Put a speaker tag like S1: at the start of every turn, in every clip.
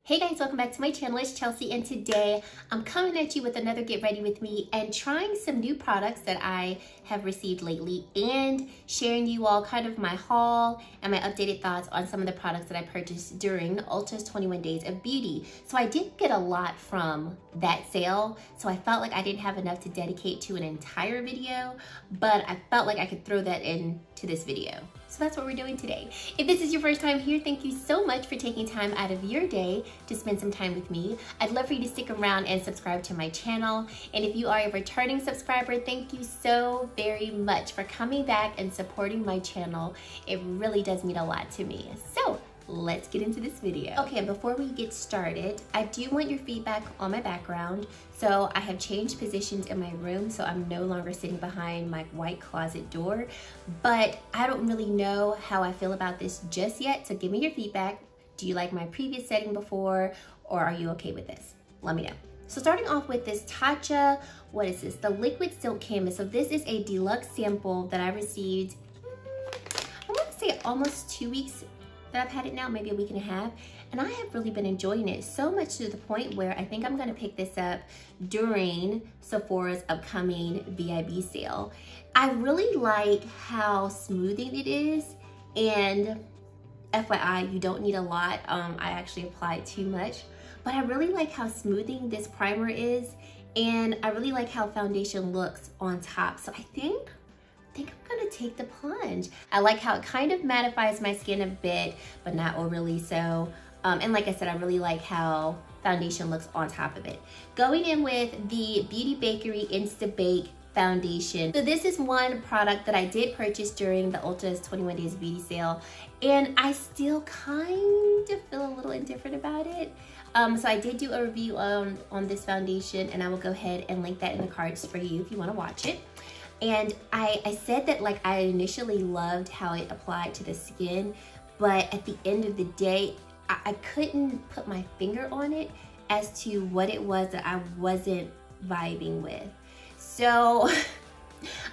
S1: Hey guys, welcome back to my channel. It's Chelsea, and today I'm coming at you with another Get Ready With Me and trying some new products that I have received lately and sharing you all kind of my haul and my updated thoughts on some of the products that I purchased during Ulta's 21 Days of Beauty. So I did get a lot from that sale, so I felt like I didn't have enough to dedicate to an entire video, but I felt like I could throw that into this video. So that's what we're doing today. If this is your first time here, thank you so much for taking time out of your day to spend some time with me. I'd love for you to stick around and subscribe to my channel. And if you are a returning subscriber, thank you so very much for coming back and supporting my channel. It really does mean a lot to me. So let's get into this video. Okay, before we get started, I do want your feedback on my background. So I have changed positions in my room, so I'm no longer sitting behind my white closet door, but I don't really know how I feel about this just yet. So give me your feedback. Do you like my previous setting before, or are you okay with this? Let me know. So starting off with this Tatcha, what is this? The Liquid Silk Canvas. So this is a deluxe sample that I received, I want to say almost 2 weeks that I've had it now, maybe a week and a half, and I have really been enjoying it so much to the point where I think I'm gonna pick this up during Sephora's upcoming VIB sale. I really like how smoothing it is, and FYI, you don't need a lot. I actually applied too much, but I really like how smoothing this primer is, and I really like how foundation looks on top. So I think I'm gonna take the plunge. I like how it kind of mattifies my skin a bit, but not overly so. And like I said, I really like how foundation looks on top of it. Going in with the Beauty Bakerie Insta Bake Foundation. So this is one product that I did purchase during the Ulta's 21 Days Beauty sale, and I still kind of feel a little indifferent about it. So I did do a review on this foundation, and I will go ahead and link that in the cards for you if you wanna watch it. And I said that like I initially loved how it applied to the skin, but at the end of the day, I couldn't put my finger on it as to what it was that I wasn't vibing with. So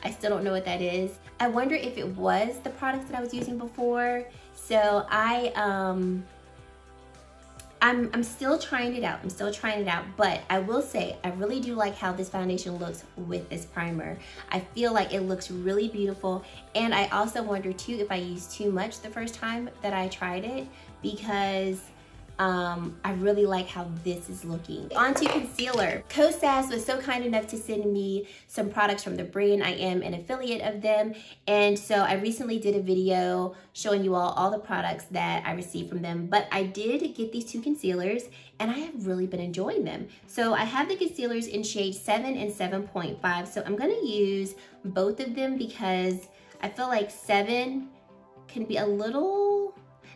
S1: I still don't know what that is. I wonder if it was the products that I was using before. So I'm still trying it out. I'm still trying it out, but I will say I really do like how this foundation looks with this primer. I feel like it looks really beautiful, and I also wonder too if I used too much the first time that I tried it, because I really like how this is looking. On to concealer. CoSass was so kind enough to send me some products from the brand. I am an affiliate of them, and so I recently did a video showing you all the products that I received from them, but I did get these two concealers, and I have really been enjoying them. So I have the concealers in shade 7 and 7.5, so I'm gonna use both of them because I feel like 7 can be a little,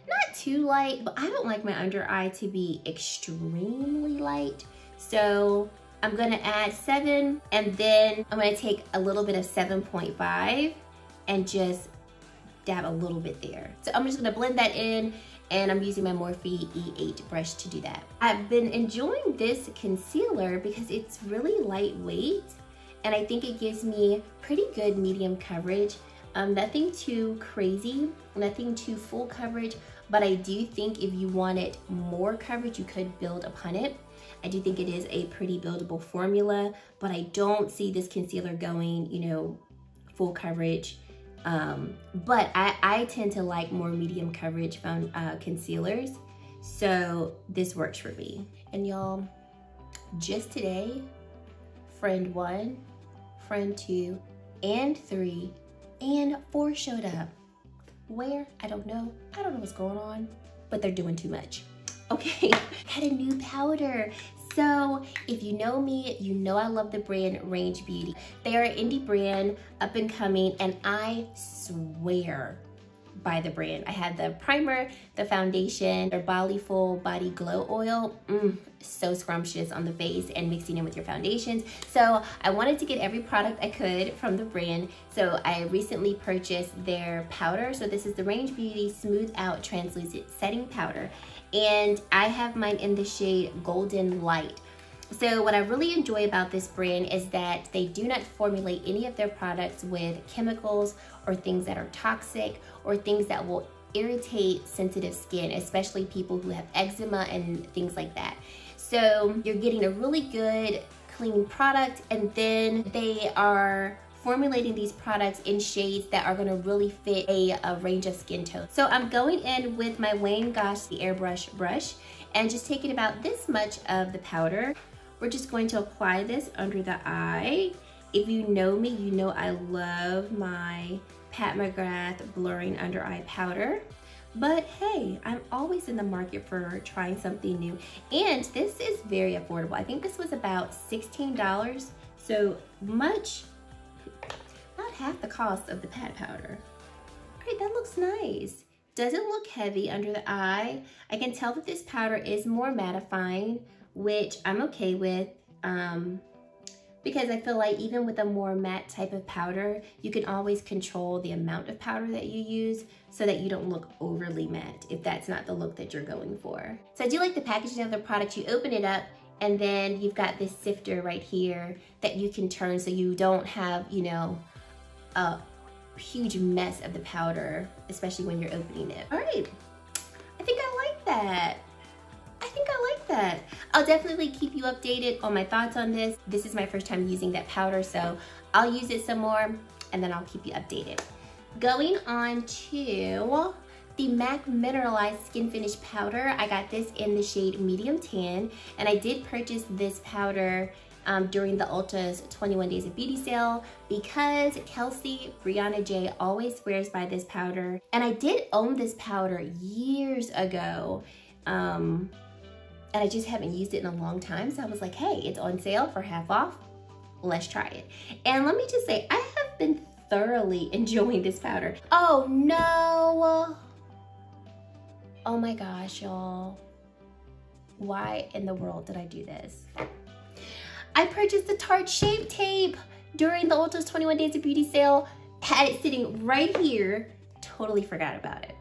S1: not too light, but I don't like my under eye to be extremely light. So I'm gonna add 7, and then I'm gonna take a little bit of 7.5 and just dab a little bit there. So I'm just gonna blend that in, and I'm using my Morphe E8 brush to do that. I've been enjoying this concealer because it's really lightweight, and I think it gives me pretty good medium coverage. Nothing too crazy, nothing too full coverage, but I do think if you wanted more coverage, you could build upon it. I do think it is a pretty buildable formula, but I don't see this concealer going, you know, full coverage. But I tend to like more medium coverage concealers, so this works for me. And y'all, just today, friend 1, friend 2, and 3, and 4 showed up. Where? I don't know. I don't know what's going on, but they're doing too much. Okay, got a new powder. So if you know me, you know I love the brand Range Beauty. They are an indie brand, up and coming, and I swear by the brand. I had the primer, the foundation, their Bali Full Body Glow Oil. So scrumptious on the face and mixing in with your foundations. So I wanted to get every product I could from the brand. So I recently purchased their powder. So this is the Range Beauty Smooth Out Translucent Setting Powder. And I have mine in the shade Golden Light. So what I really enjoy about this brand is that they do not formulate any of their products with chemicals or things that are toxic or things that will irritate sensitive skin, especially people who have eczema and things like that. So you're getting a really good clean product, and then they are formulating these products in shades that are gonna really fit a range of skin tones. So I'm going in with my Wayne Gosh the Airbrush brush and just taking about this much of the powder. We're just going to apply this under the eye. If you know me, you know I love my Pat McGrath blurring under eye powder. But hey, I'm always in the market for trying something new. And this is very affordable. I think this was about $16. So much, not half the cost of the Pat powder. All right, that looks nice. Doesn't look heavy under the eye. I can tell that this powder is more mattifying, which I'm okay with. Because I feel like even with a more matte type of powder, you can always control the amount of powder that you use so that you don't look overly matte if that's not the look that you're going for. So I do like the packaging of the product. You open it up and then you've got this sifter right here that you can turn so you don't have, you know, a huge mess of the powder, especially when you're opening it. All right, I think I like that. I'll definitely keep you updated on my thoughts on this. This is my first time using that powder, so I'll use it some more and then I'll keep you updated. Going on to the MAC Mineralized Skin Finish Powder. I got this in the shade Medium Tan, and I did purchase this powder during the Ulta's 21 Days of Beauty sale because Kelsey, Brianna J, always swears by this powder. And I did own this powder years ago. And I just haven't used it in a long time. So I was like, hey, it's on sale for half off. Let's try it. And let me just say, I have been thoroughly enjoying this powder. Oh no. Oh my gosh, y'all. Why in the world did I do this? I purchased the Tarte Shape Tape during the Ulta's 21 Days of Beauty sale. Had it sitting right here. Totally forgot about it.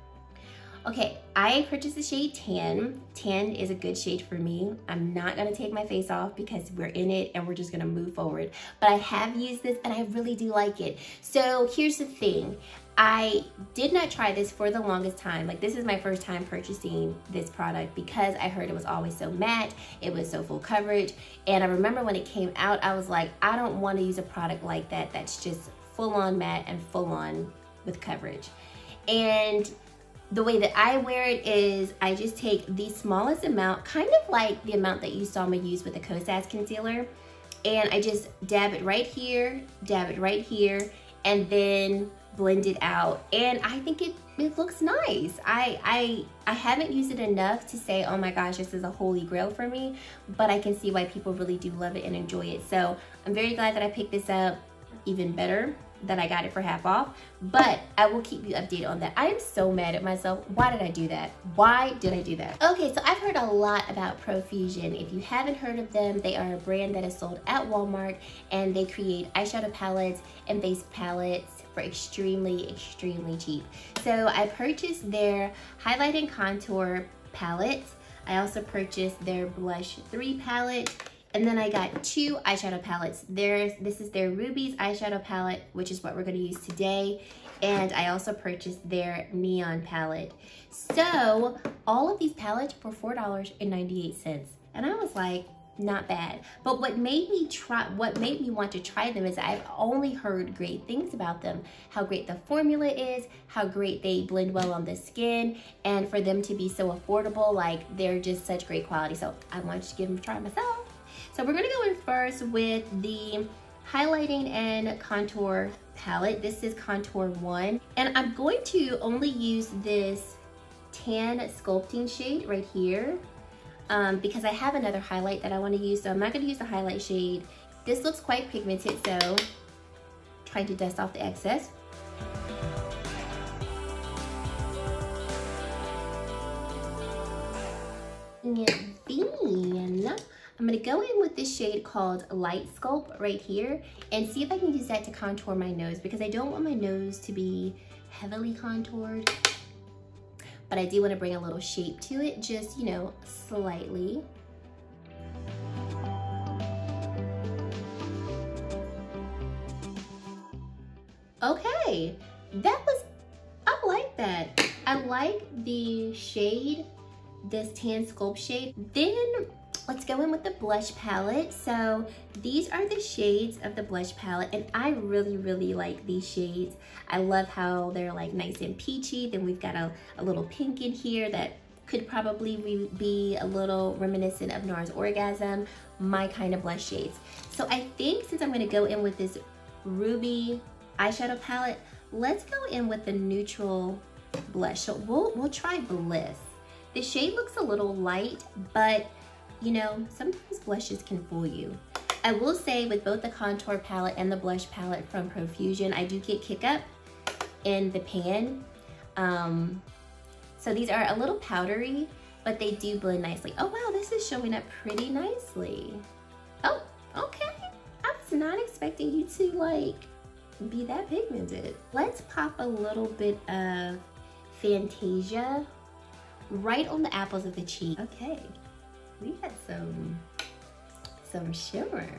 S1: Okay, I purchased the shade Tan. Tan is a good shade for me. I'm not gonna take my face off because we're in it and we're just gonna move forward. But I have used this and I really do like it. So here's the thing. I did not try this for the longest time. Like, this is my first time purchasing this product because I heard it was always so matte, it was so full coverage. And I remember when it came out, I was like, I don't wanna use a product like that that's just full on matte and full on with coverage. And the way that I wear it is I just take the smallest amount, kind of like the amount that you saw me use with the Kosas concealer, and I just dab it right here, and then blend it out. And I think it looks nice. I haven't used it enough to say, oh my gosh, this is a holy grail for me, but I can see why people really do love it and enjoy it. So I'm very glad that I picked this up. Even better that I got it for half off, but I will keep you updated on that. I am so mad at myself. Why did I do that? Why did I do that? Okay, so I've heard a lot about Profusion. If you haven't heard of them, they are a brand that is sold at Walmart, and they create eyeshadow palettes and base palettes for extremely, extremely cheap. So I purchased their highlight and contour palette. I also purchased their blush 3 palette. And then I got 2 eyeshadow palettes. This is their Rubies eyeshadow palette, which is what we're gonna use today. And I also purchased their Neon palette. So all of these palettes were $4.98. And I was like, not bad. But what made me want to try them is I've only heard great things about them. How great the formula is, how great they blend well on the skin, and for them to be so affordable, like they're just such great quality. So I wanted to give them a try myself. So we're gonna go in first with the highlighting and contour palette. This is Contour 1. And I'm going to only use this tan sculpting shade right here because I have another highlight that I wanna use. So I'm not gonna use the highlight shade. This looks quite pigmented, so trying to dust off the excess. And then I'm gonna go in with this shade called Light Sculpt right here and see if I can use that to contour my nose, because I don't want my nose to be heavily contoured, but I do want to bring a little shape to it, just, you know, slightly. Okay, I like like the shade, this tan sculpt shade. Then let's go in with the blush palette. So these are the shades of the blush palette, and I really like these shades. I love how they're like nice and peachy. Then we've got a little pink in here that could probably be a little reminiscent of Nora's Orgasm, my kind of blush shades. So I think since I'm gonna go in with this ruby eyeshadow palette, let's go in with the neutral blush. So we'll try Bliss. The shade looks a little light, but you know, sometimes blushes can fool you. I will say with both the contour palette and the blush palette from Profusion, I do get kick up in the pan. So these are a little powdery, but they do blend nicely. Oh wow, this is showing up pretty nicely. Oh, okay. I was not expecting you to like be that pigmented. Let's pop a little bit of Fantasia right on the apples of the cheek. Okay, we got some shimmer.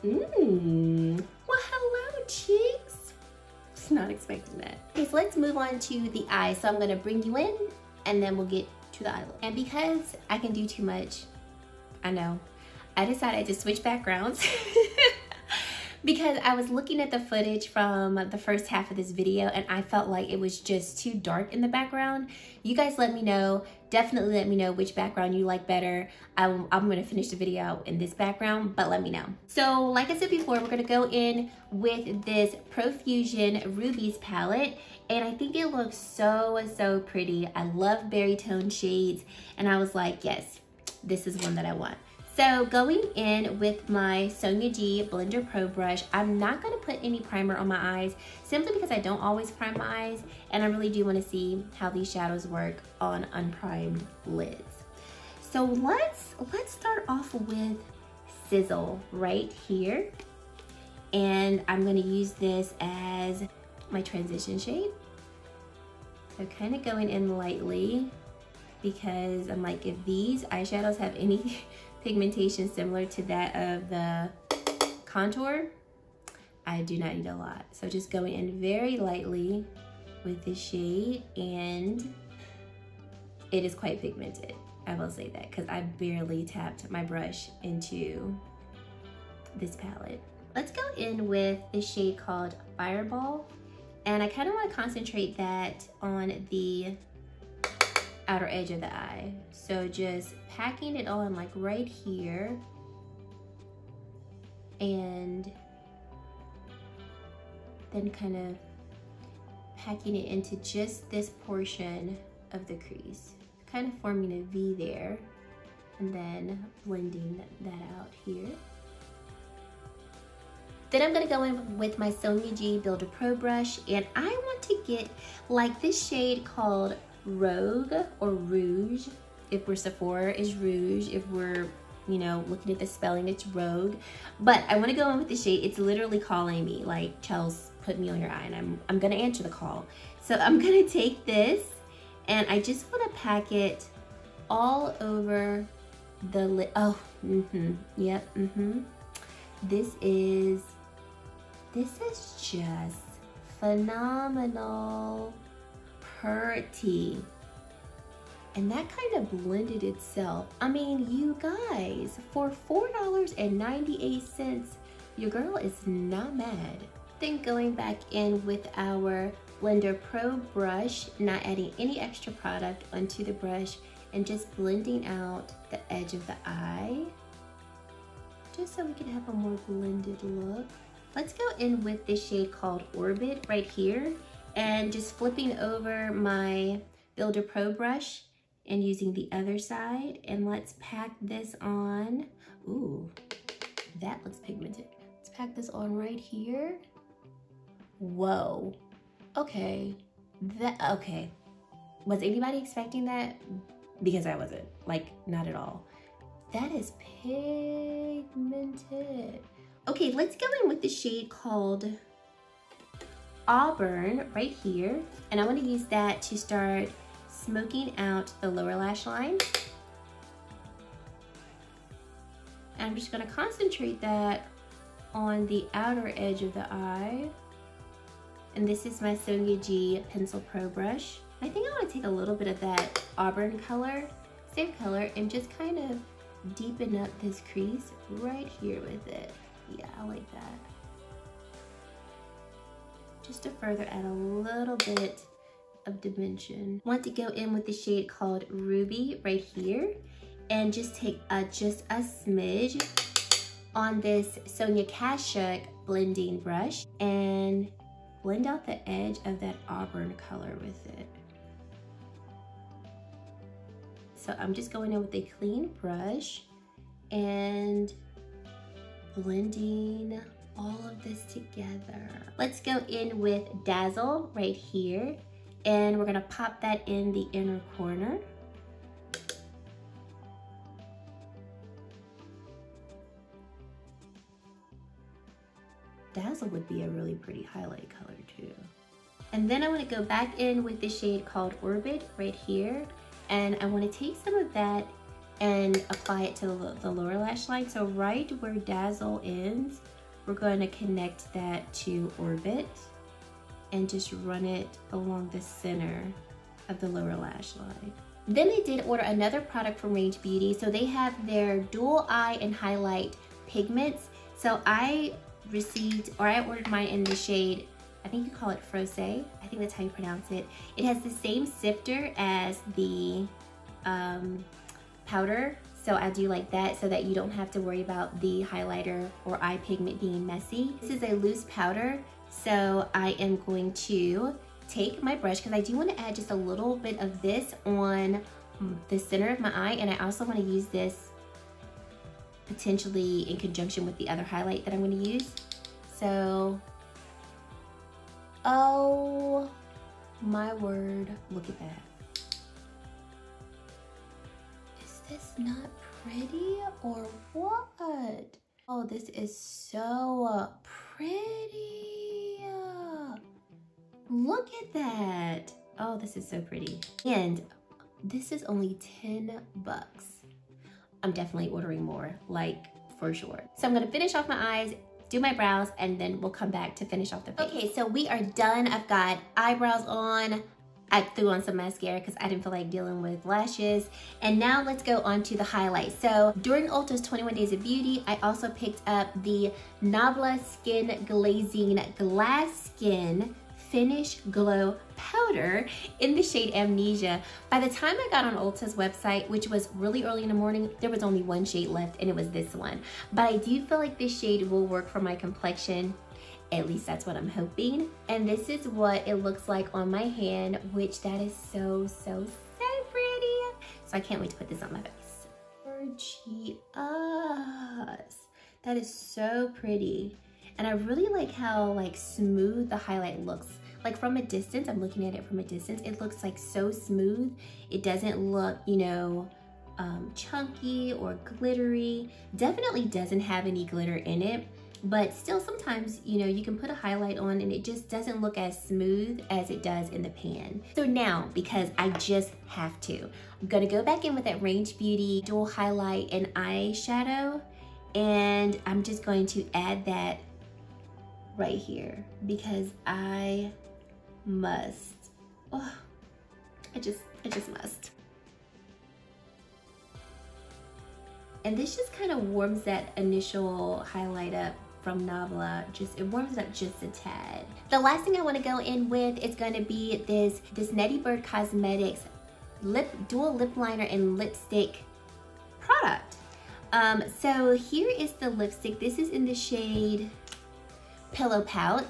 S1: Well, hello, cheeks. Was not expecting that. Okay, so let's move on to the eye. So I'm gonna bring you in, and then we'll get to the eye look. And because I can do too much, I know, I decided to switch backgrounds. Because I was looking at the footage from the first half of this video and I felt like it was just too dark in the background. You guys let me know, definitely let me know which background you like better. I'm gonna finish the video out in this background, but let me know. So like I said before, we're gonna go in with this Profusion Rubies palette, and I think it looks so pretty. I love berry tone shades, and I was like, yes, this is one that I want. So going in with my Sonia G Blender Pro brush, I'm not gonna put any primer on my eyes simply because I don't always prime my eyes, and I really do wanna see how these shadows work on unprimed lids. So let's start off with Sizzle right here. And I'm gonna use this as my transition shade. So kind of going in lightly because I'm like, if these eyeshadows have any pigmentation similar to that of the contour, I do not need a lot. So just going in very lightly with this shade, and it is quite pigmented. I will say that because I barely tapped my brush into this palette. Let's go in with this shade called Fireball, and I kind of want to concentrate that on the outer edge of the eye. So just packing it on like right here, and then kind of packing it into just this portion of the crease, kind of forming a V there, and then blending that out here. Then I'm gonna go in with my Sonia G Builder Pro brush, and I want to get like this shade called Rogue or Rouge. If we're Sephora, is Rouge. If we're, you know, looking at the spelling, it's Rogue. But I want to go in with the shade. It's literally calling me, like, Chels, put me on your eye, and I'm gonna answer the call. So I'm gonna take this, and I just want to pack it all over the lid. Oh, yep, This is just phenomenal. Pretty. And that kind of blended itself. I mean, you guys, for $4.98, your girl is not mad. Then going back in with our Blender Pro brush, not adding any extra product onto the brush, and just blending out the edge of the eye, just so we can have a more blended look. Let's go in with this shade called Orbit right here, and just flipping over my Builder Pro brush and using the other side, and let's pack this on. Ooh, that looks pigmented. Let's pack this on right here. Whoa, okay, okay. Was anybody expecting that? Because I wasn't, like, not at all. That is pigmented. Okay, let's go in with the shade called Auburn right here, and I want to use that to start smoking out the lower lash line. And I'm just going to concentrate that on the outer edge of the eye. And this is my Sonia G Pencil Pro brush. I think I want to take a little bit of that auburn color, same color, and just kind of deepen up this crease right here with it. Yeah, I like that. Just to further add a little bit of dimension. Want to go in with the shade called Ruby right here, and just take just a smidge on this Sonia Kashuk blending brush and blend out the edge of that auburn color with it. So I'm just going in with a clean brush and blending all of this together. Let's go in with Dazzle right here, and we're gonna pop that in the inner corner. Dazzle would be a really pretty highlight color too. And then I want to go back in with the shade called Orbit right here, and I want to take some of that and apply it to the lower lash line. So right where Dazzle ends, we're going to connect that to Orbit and just run it along the center of the lower lash line. Then I did order another product from Range Beauty. So they have their dual eye and highlight pigments. So I ordered mine in the shade, I think you call it Frose. I think that's how you pronounce it. It has the same sifter as the powder. So I do like that so that you don't have to worry about the highlighter or eye pigment being messy. This is a loose powder. So I am going to take my brush, because I do want to add just a little bit of this on the center of my eye. And I also want to use this potentially in conjunction with the other highlight that I'm going to use. So, oh my word, look at that. Is this not pretty or what? Oh, this is so pretty. Look at that. Oh, this is so pretty. And this is only 10 bucks. I'm definitely ordering more, like for sure. So I'm gonna finish off my eyes, do my brows, and then we'll come back to finish off the face. Okay, so we are done. I've got eyebrows on. I threw on some mascara because I didn't feel like dealing with lashes. And now let's go on to the highlights. So during Ulta's 21 Days of Beauty, I also picked up the Nabla Skin Glazing Glass Skin Finish Glow Powder in the shade Amnesia. By the time I got on Ulta's website, which was really early in the morning, there was only one shade left, and it was this one. But I do feel like this shade will work for my complexion. At least that's what I'm hoping. And this is what it looks like on my hand, which that is so, so, so pretty. So I can't wait to put this on my face. Gorgeous. That is so pretty. And I really like how like smooth the highlight looks. Like from a distance, I'm looking at it from a distance, it looks like so smooth. It doesn't look, you know, chunky or glittery. Definitely doesn't have any glitter in it, but still sometimes, you know, you can put a highlight on and it just doesn't look as smooth as it does in the pan. So now, because I just have to, I'm gonna go back in with that Range Beauty dual highlight and eyeshadow, and I'm just going to add that right here because I must. Oh, I just must. And this just kind of warms that initial highlight up from Nabla. It warms it up just a tad. The last thing I want to go in with is going to be this Netty Bird Cosmetics dual lip liner and lipstick product. So here is the lipstick. This is in the shade Pillow Pout.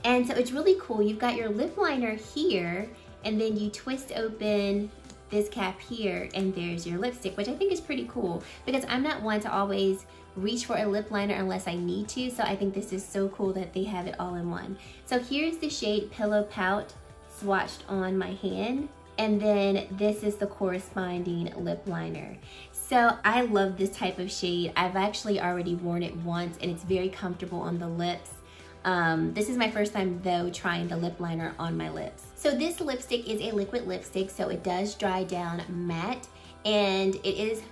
S1: And so it's really cool. You've got your lip liner here, and then you twist open this cap here, and there's your lipstick, which I think is pretty cool because I'm not one to always reach for a lip liner unless I need to. So I think this is so cool that they have it all in one. So here's the shade Pillow Pout swatched on my hand, and then this is the corresponding lip liner. So I love this type of shade. I've actually already worn it once, and it's very comfortable on the lips. This is my first time though trying the lip liner on my lips. So this lipstick is a liquid lipstick, so it does dry down matte, and it is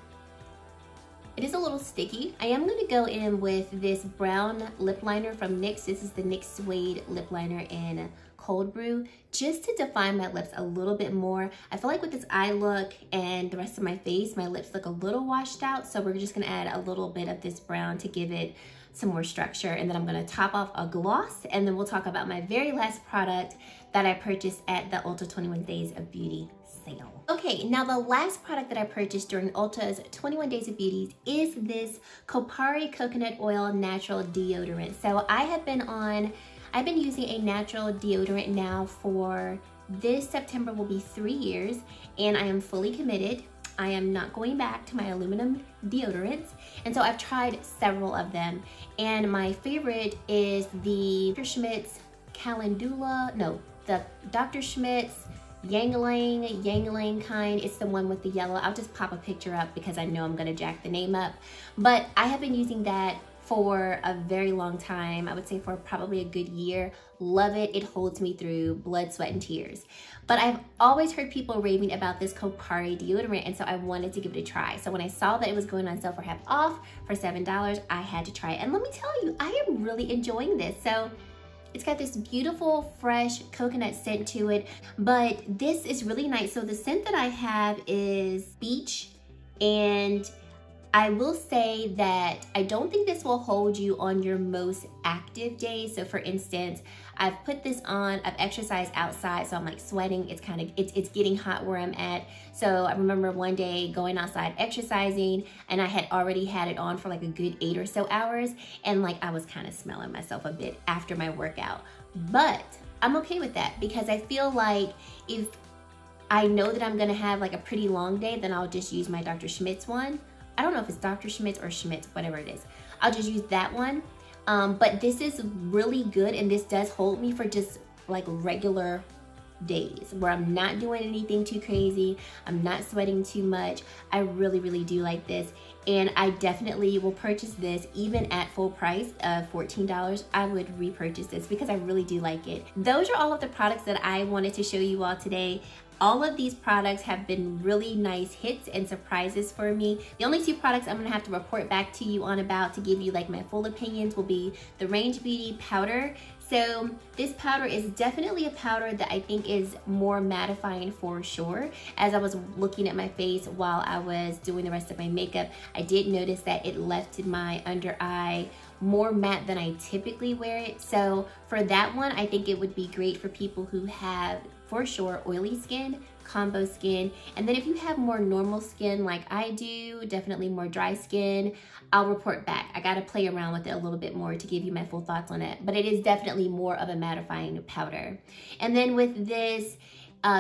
S1: It is a little sticky. I am gonna go in with this brown lip liner from NYX. This is the NYX Suede lip liner in Cold Brew, just to define my lips a little bit more. I feel like with this eye look and the rest of my face, my lips look a little washed out, so we're just gonna add a little bit of this brown to give it some more structure. And then I'm gonna top off a gloss, and then we'll talk about my very last product that I purchased at the Ulta 21 Days of Beauty sale. Okay, now the last product that I purchased during Ulta's 21 Days of Beauty is this Kopari Coconut Oil Natural Deodorant. So I've been using a natural deodorant now for this September will be 3 years, and I am fully committed. I am not going back to my aluminum deodorants. And so I've tried several of them. And my favorite is the Dr. Schmidt's the Dr. Schmidt's Yangling kind. It's the one with the yellow. I'll just pop a picture up because I know I'm gonna jack the name up. But I have been using that for a very long time. I would say for probably a good year. Love it. It holds me through blood, sweat, and tears. But I've always heard people raving about this Kopari deodorant, and so I wanted to give it a try. So when I saw that it was going on sale for half off for $7, I had to try it. And let me tell you, I am really enjoying this. So it's got this beautiful, fresh coconut scent to it, but this is really nice. So the scent that I have is beach, and I will say that I don't think this will hold you on your most active days. So for instance, I've put this on, I've exercised outside, so I'm like sweating. It's getting hot where I'm at. So I remember one day going outside exercising, and I had already had it on for like a good 8 or so hours. And like I was kind of smelling myself a bit after my workout. But I'm okay with that because I feel like if I know that I'm gonna have like a pretty long day, then I'll just use my Dr. Schmidt's one. I don't know if it's Dr. Schmidt's or Schmidt's, whatever it is. I'll just use that one. But this is really good, and this does hold me for just like regular days where I'm not doing anything too crazy. I'm not sweating too much. I really, really do like this. And I definitely will purchase this even at full price of $14. I would repurchase this because I really do like it. Those are all of the products that I wanted to show you all today. All of these products have been really nice hits and surprises for me. The only 2 products I'm gonna have to report back to you on about to give you like my full opinions will be the Range Beauty powder. So this powder is definitely a powder that I think is more mattifying for sure. As I was looking at my face while I was doing the rest of my makeup, I did notice that it left my under eye more matte than I typically wear it. So for that one, I think it would be great for people who have, for sure, oily skin, combo skin. And then if you have more normal skin like I do, definitely more dry skin, I'll report back. I gotta play around with it a little bit more to give you my full thoughts on it. But it is definitely more of a mattifying powder. And then with this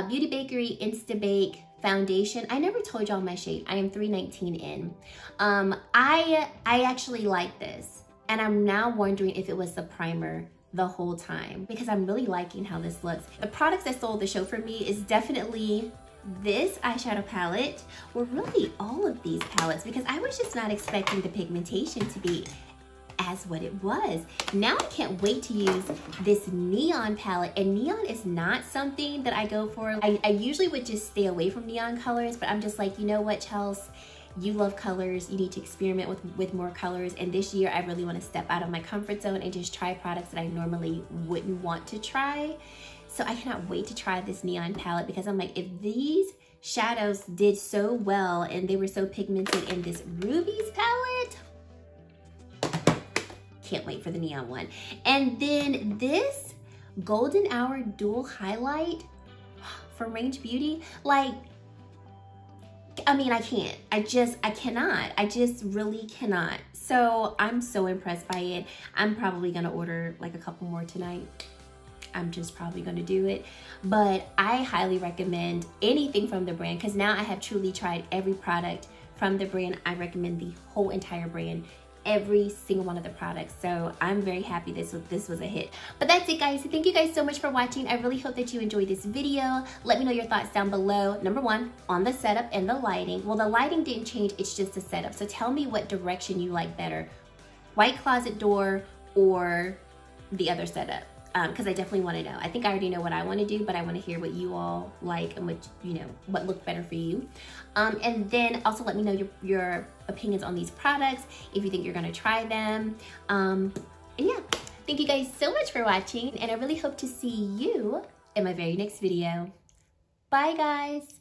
S1: Beauty Bakerie Insta Bake foundation, I never told y'all my shade. I am 319 in. I actually like this. And I'm now wondering if it was the primer the whole time because I'm really liking how this looks. The products that stole the show for me is definitely this eyeshadow palette, or really all of these palettes, because I was just not expecting the pigmentation to be as what it was. Now I can't wait to use this neon palette, and neon is not something that I go for. I usually would just stay away from neon colors, but I'm just like, you know what, Chelsea? You love colors, you need to experiment with more colors, and this year I really want to step out of my comfort zone and just try products that I normally wouldn't want to try. So I cannot wait to try this neon palette because I'm like, if these shadows did so well and they were so pigmented in this Rubies palette, can't wait for the neon one. And then this Golden Hour Dual Highlight from Range Beauty, like, I mean, I can't. I cannot. I just really cannot. So I'm so impressed by it. I'm probably gonna order like a couple more tonight. I'm just probably gonna do it. But I highly recommend anything from the brand because now I have truly tried every product from the brand. I recommend the whole entire brand, every single one of the products. So I'm very happy this was a hit. But that's it, guys. Thank you guys so much for watching. I really hope that you enjoyed this video. Let me know your thoughts down below. Number 1, on the setup and the lighting. Well, the lighting didn't change, it's just the setup. So tell me what direction you like better, white closet door or the other setup. because I definitely want to know. I think I already know what I want to do, but I want to hear what you all like and what, you know, what looked better for you. And then also let me know your opinions on these products, if you think you're going to try them. And yeah, thank you guys so much for watching, and I really hope to see you in my very next video. Bye guys.